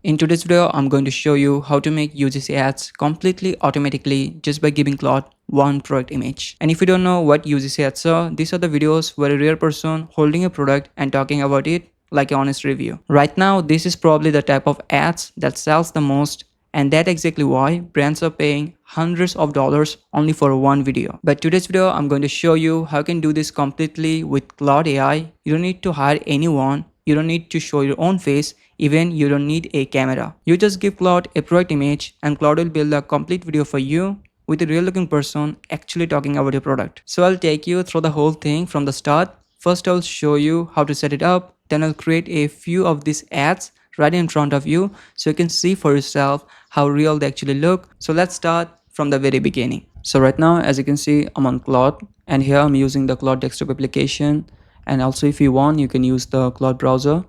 In today's video, I'm going to show you how to make UGC ads completely automatically just by giving Claude one product image. And if you don't know what UGC ads are, these are the videos where a real person holding a product and talking about it like an honest review. Right now, this is probably the type of ads that sells the most, and that's exactly why brands are paying hundreds of dollars only for one video. But today's video, I'm going to show you how you can do this completely with Claude.ai. You don't need to hire anyone. You don't need to show your own face. Even you don't need a camera. You just give Claude a product image and Claude will build a complete video for you with a real looking person actually talking about your product. So I'll take you through the whole thing from the start. First I'll show you how to set it up. Then I'll create a few of these ads right in front of you so you can see for yourself how real they actually look. So let's start from the very beginning. So right now, as you can see, I'm on Claude and here I'm using the Claude desktop application. And also if you want, you can use the Claude browser.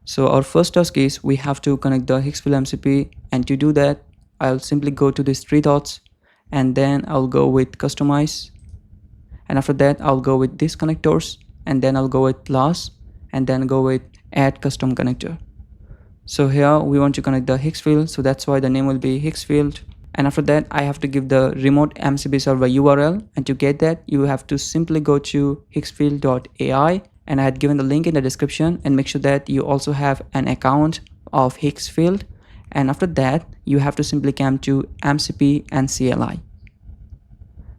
So our first task is we have to connect the Higgsfield MCP, and to do that, I'll simply go to these three dots and then I'll go with customize, and after that I'll go with these connectors, and then I'll go with plus, and then go with add custom connector. So here we want to connect the Higgsfield, so that's why the name will be Higgsfield. And after that I have to give the remote MCP server URL, and to get that you have to simply go to higgsfield.ai, and I had given the link in the description, and make sure that you also have an account of Higgsfield. And after that you have to simply come to MCP and CLI.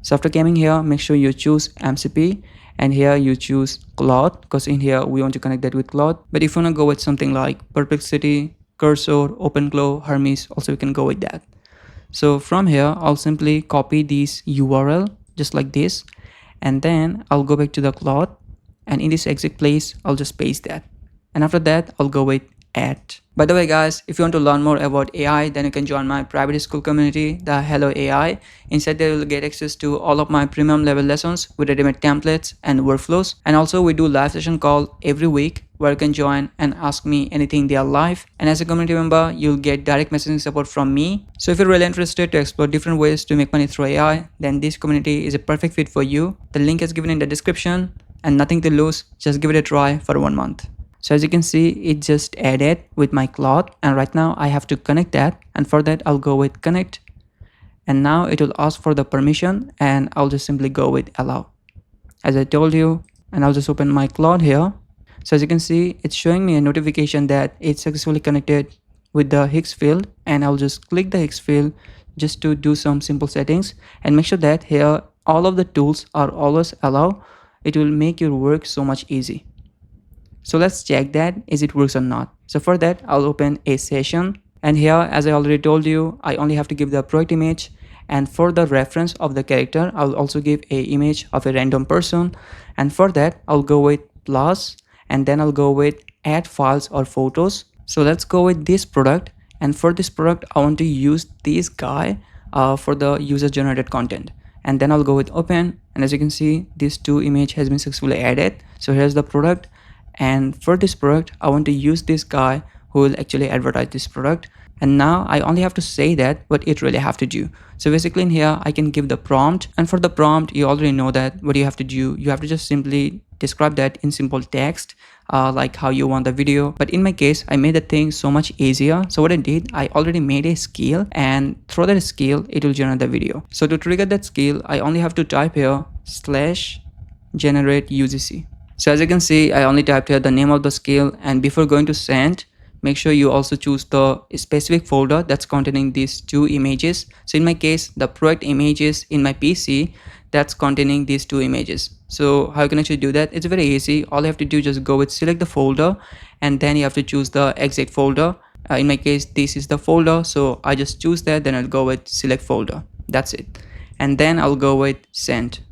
So after coming here, make sure you choose MCP, and here you choose Claude, because in here we want to connect that with Claude. But if you want to go with something like Perplexity, Cursor, OpenGlow, Hermes, also you can go with that. So from here I'll simply copy this URL just like this, and then I'll go back to the Claude, and in this exact place I'll just paste that, and after that I'll go with add. By the way guys, if you want to learn more about AI, then you can join my private school community, the Hello AI. Inside there you will get access to all of my premium level lessons with ready-made templates and workflows, and also we do live session call every week where you can join and ask me anything they are live, and as a community member you'll get direct messaging support from me. So if you're really interested to explore different ways to make money through AI, then this community is a perfect fit for you. The link is given in the description, and nothing to lose, just give it a try for 1 month. So as you can see, it just added with my Claude, and right now I have to connect that, and for that I'll go with connect, and now it will ask for the permission, and I'll just simply go with allow as I told you, and I'll just open my Claude here. So as you can see, it's showing me a notification that it's successfully connected with the Higgsfield, and I'll just click the Higgsfield just to do some simple settings, and make sure that here all of the tools are always allow. It will make your work so much easy. So let's check that is it works or not. So for that I'll open a session, and here as I already told you, I only have to give the product image, and for the reference of the character I'll also give a image of a random person, and for that I'll go with plus, and then I'll go with add files or photos. So let's go with this product, and for this product I want to use this guy for the user generated content, and then I'll go with open, and as you can see these two image has been successfully added. So here's the product, and for this product I want to use this guy who will actually advertise this product, and now I only have to say that what it really have to do. So basically in here I can give the prompt, and for the prompt you already know that what you have to do, you have to just simply describe that in simple text like how you want the video. But in my case I made the thing so much easier, so what I did, I already made a skill, and through that skill it will generate the video. So to trigger that skill I only have to type here /generate UGC. So as you can see, I only typed here the name of the skill, and before going to send, make sure you also choose the specific folder that's containing these two images. So in my case, the product images in my PC that's containing these two images. So how you can actually do that? It's very easy. All you have to do is just go with select the folder, and then you have to choose the exact folder. In my case, this is the folder, so I just choose that, then I'll go with select folder. That's it, and then I'll go with send.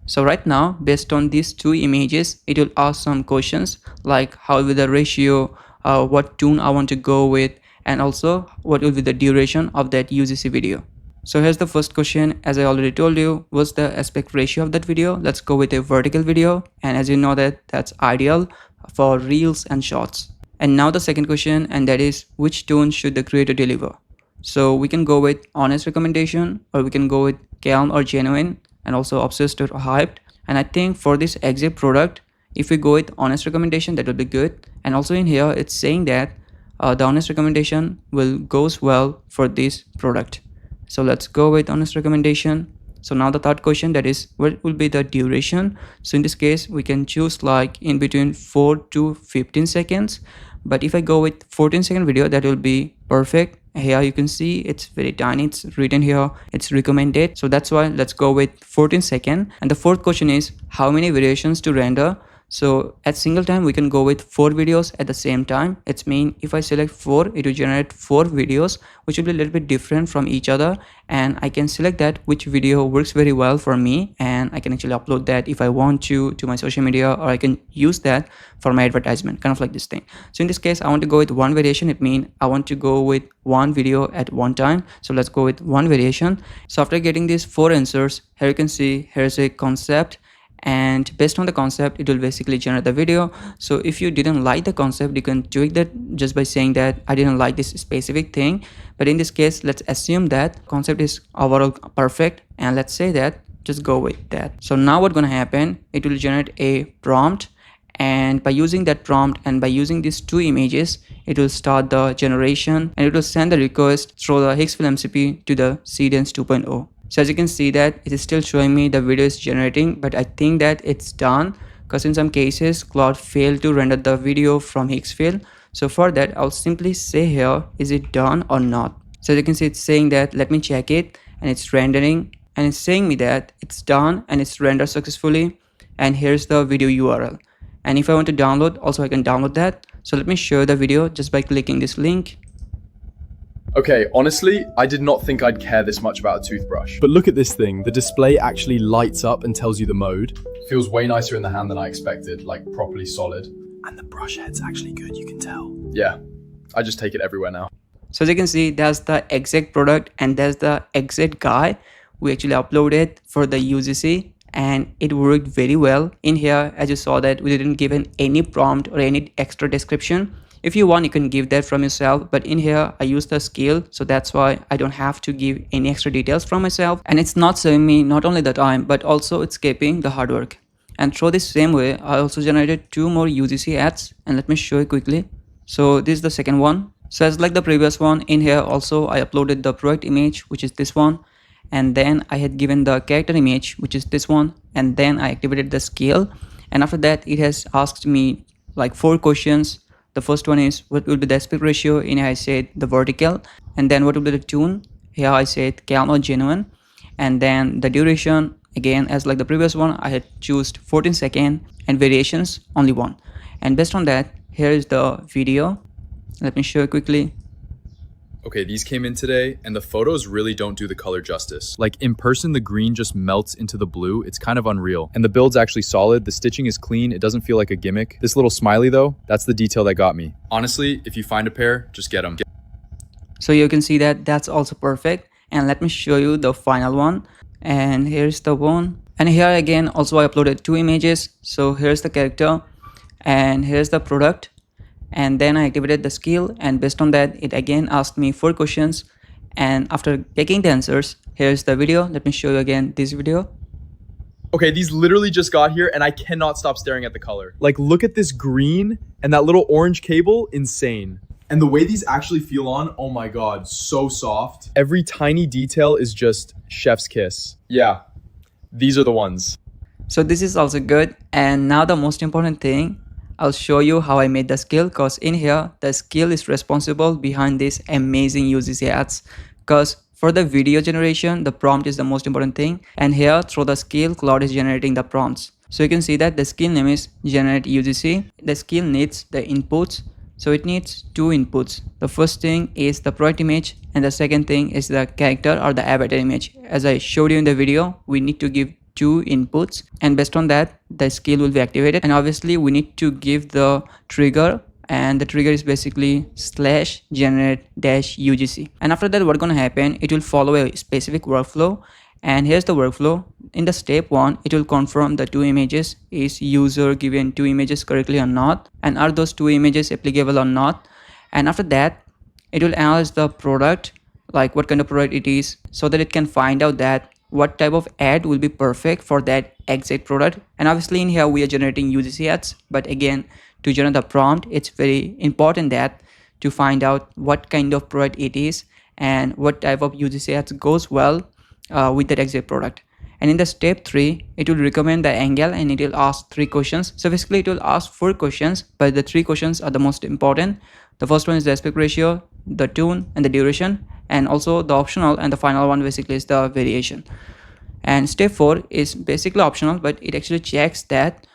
So right now, based on these two images, it will ask some questions like how will be the ratio, what tune I want to go with, and also what will be the duration of that UGC video. So here's the first question. As I already told you, what's the aspect ratio of that video? Let's go with a vertical video, and as you know that's ideal for reels and shorts. And now the second question, and that is which tune should the creator deliver? So we can go with honest recommendation, or we can go with calm or genuine, and also obsessed or hyped. And I think for this exact product, if we go with honest recommendation, that will be good. And also in here it's saying that the honest recommendation will goes well for this product. So let's go with honest recommendation. So now the third question, that is what will be the duration. So in this case we can choose like in between 4 to 15 seconds, but if I go with 14-second video, that will be perfect. Here you can see it's very tiny, it's written here, it's recommended, so that's why let's go with 14-second. And the fourth question is how many variations to render. So at single time we can go with 4 videos at the same time. It's mean if I select 4, it will generate 4 videos which will be a little bit different from each other, and I can select that which video works very well for me, and I can actually upload that if I want to my social media, or I can use that for my advertisement, kind of like this thing. So in this case I want to go with one variation. It means I want to go with one video at one time, so let's go with one variation. So after getting these 4 answers, here you can see here's a concept, and based on the concept it will basically generate the video. So if you didn't like the concept, you can tweak that just by saying that I didn't like this specific thing, but in this case let's assume that concept is overall perfect, and let's say that just go with that. So now what's gonna happen, it will generate a prompt, and by using that prompt and by using these 2 images, it will start the generation, and it will send the request through the Higgsfield MCP to the Seedance 2.0. So as you can see that it is still showing me the video is generating, but I think that it's done, because in some cases Claude failed to render the video from Higgsfield. So for that I'll simply say here, is it done or not. So as you can see it's saying that let me check it, and it's rendering, and it's saying me that it's done and it's rendered successfully, and here's the video URL. And if I want to download, also I can download that. So let me show the video just by clicking this link. Okay, honestly, I did not think I'd care this much about a toothbrush. But look at this thing. The display actually lights up and tells you the mode. Feels way nicer in the hand than I expected, like properly solid. And the brush head's actually good, you can tell. Yeah, I just take it everywhere now. So as you can see, that's the exact product and that's the exact guy we actually uploaded for the UGC, and it worked very well. In here, as you saw that we didn't give any prompt or any extra description. If you want, you can give that from yourself, but in here I use the scale, so that's why I don't have to give any extra details from myself, and it's not saving me not only the time but also it's keeping the hard work. And through this same way I also generated 2 more UGC ads, and let me show you quickly. So this is the second one. So as like the previous one, in here also I uploaded the product image, which is this one, and then I had given the character image, which is this one, and then I activated the scale, and after that it has asked me like 4 questions. The first one is what will be the aspect ratio. In here I said the vertical, and then what will be the tune. Here I said calm or genuine, and then the duration, again as like the previous one I had choose 14 second, and variations only 1. And based on that, here is the video. Let me show you quickly. Okay, these came in today, and the photos really don't do the color justice. Like in person, the green just melts into the blue. It's kind of unreal. And the build's actually solid. The stitching is clean. It doesn't feel like a gimmick. This little smiley though, that's the detail that got me. Honestly, if you find a pair, just get them. So you can see that that's also perfect. And let me show you the final one. And here's the one. And here again, also I uploaded 2 images. So here's the character, and here's the product. And then I activated the skill, and based on that it again asked me 4 questions, and after taking the answers, here's the video. Let me show you again this video. Okay, these literally just got here and I cannot stop staring at the color. Like look at this green and that little orange cable, insane. And the way these actually feel on, oh my god, so soft. Every tiny detail is just chef's kiss. Yeah, these are the ones. So this is also good, and now the most important thing, I'll show you how I made the skill, because in here the skill is responsible behind this amazing UGC ads. Because for the video generation, the prompt is the most important thing, and here through the skill, Claude is generating the prompts. So you can see that the skill name is generate UGC. The skill needs the inputs, so it needs 2 inputs. The first thing is the product image, and the second thing is the character or the avatar image. As I showed you in the video, we need to give 2 inputs, and based on that the skill will be activated. And obviously we need to give the trigger, and the trigger is basically /generate-UGC. And after that what's gonna happen, it will follow a specific workflow, and here's the workflow. In the step 1, it will confirm the 2 images, is user given 2 images correctly or not, and are those 2 images applicable or not. And after that it will analyze the product, like what kind of product it is, so that it can find out that what type of ad will be perfect for that exact product. And obviously in here we are generating UGC ads, but again to generate the prompt, it's very important that to find out what kind of product it is and what type of UGC ads goes well with that exact product. And in the step 3, it will recommend the angle and it will ask 3 questions. So basically it will ask 4 questions, but the 3 questions are the most important. The first one is the aspect ratio, the tone and the duration, and also the optional, and the final one basically is the variation. And step 4 is basically optional, but it actually checks that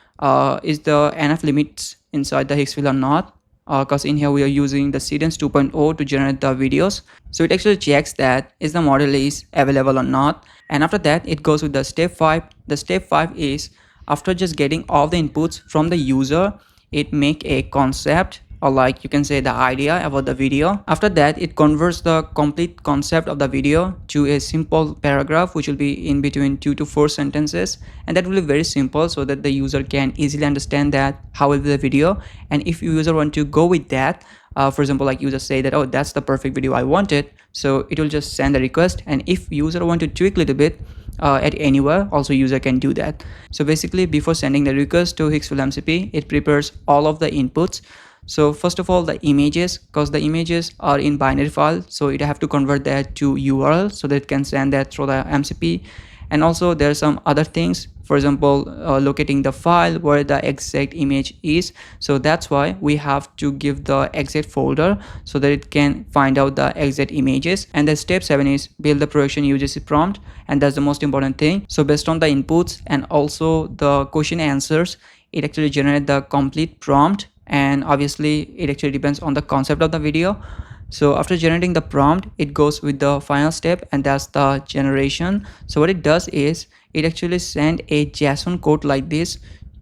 is the NF limits inside the Higgsfield or not, because in here we are using the Seedance 2.0 to generate the videos. So it actually checks that is the model is available or not. And after that it goes with the step 5. The step 5 is after just getting all the inputs from the user, it make a concept, or like you can say the idea about the video. After that it converts the complete concept of the video to a simple paragraph which will be in between 2 to 4 sentences, and that will be very simple so that the user can easily understand that how will be the video. And if user want to go with that, for example, like user say that, oh, that's the perfect video I wanted, so it will just send a request, and if user want to tweak a little bit at anywhere, also user can do that. So basically before sending the request to Higgsfield MCP, it prepares all of the inputs. So first of all, the images, because the images are in binary file, so it have to convert that to URL so that it can send that through the MCP. And also there are some other things, for example, locating the file where the exact image is. So that's why we have to give the exact folder so that it can find out the exact images. And then step 7 is build the production UGC prompt, and that's the most important thing. So based on the inputs and also the question answers, it actually generates the complete prompt, and obviously it actually depends on the concept of the video. So after generating the prompt, it goes with the final step, and that's the generation. So what it does is it actually send a JSON code like this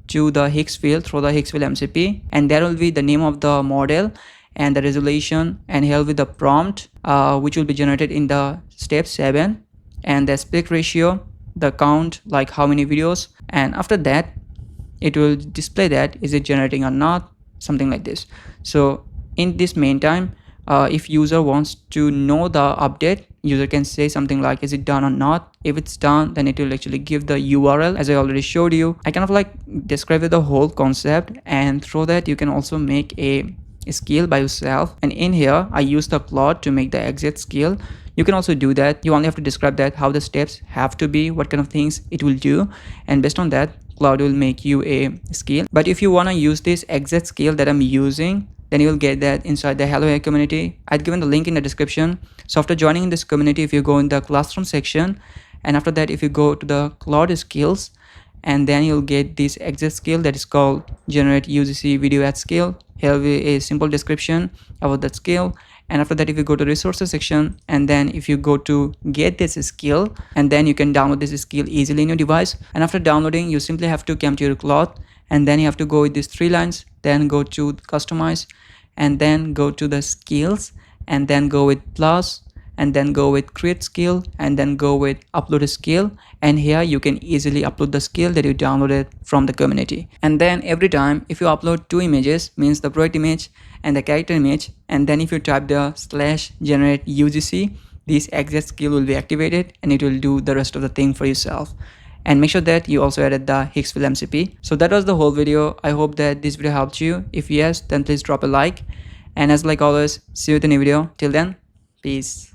to the Higgsfield through the Higgsfield MCP, and there will be the name of the model and the resolution, and here will be the prompt which will be generated in the step 7, and the aspect ratio, the count, like how many videos, and after that it will display that is it generating or not, something like this. So in this meantime, if user wants to know the update, user can say something like is it done or not. If it's done, then it will actually give the URL as I already showed you. I kind of like describe the whole concept, and through that you can also make a skill by yourself. And in here I use the Claude to make the exact skill. You can also do that. You only have to describe that how the steps have to be, what kind of things it will do, and based on that Claude will make you a skill. But if you want to use this exact skill that I'm using, then you will get that inside the Hello AI community. I've given the link in the description. So after joining in this community, if you go in the classroom section, and after that if you go to the Claude skills, and then you'll get this exact skill that is called generate UGC video ad skill. Here will be a simple description about that skill. And after that if you go to resources section, and then if you go to get this skill, and then you can download this skill easily in your device. And after downloading, you simply have to come to your Claude, and then you have to go with these 3 lines, then go to customize, and then go to the skills, and then go with plus, and then go with create skill, and then go with upload a skill. And here you can easily upload the skill that you downloaded from the community. And then every time if you upload 2 images, means the product image and the character image, and then if you type the /generate UGC, this exact skill will be activated, and it will do the rest of the thing for yourself. And make sure that you also added the Higgsfield MCP. So that was the whole video. I hope that this video helped you. If yes, then please drop a like, and as like always, see you in the new video. Till then, peace.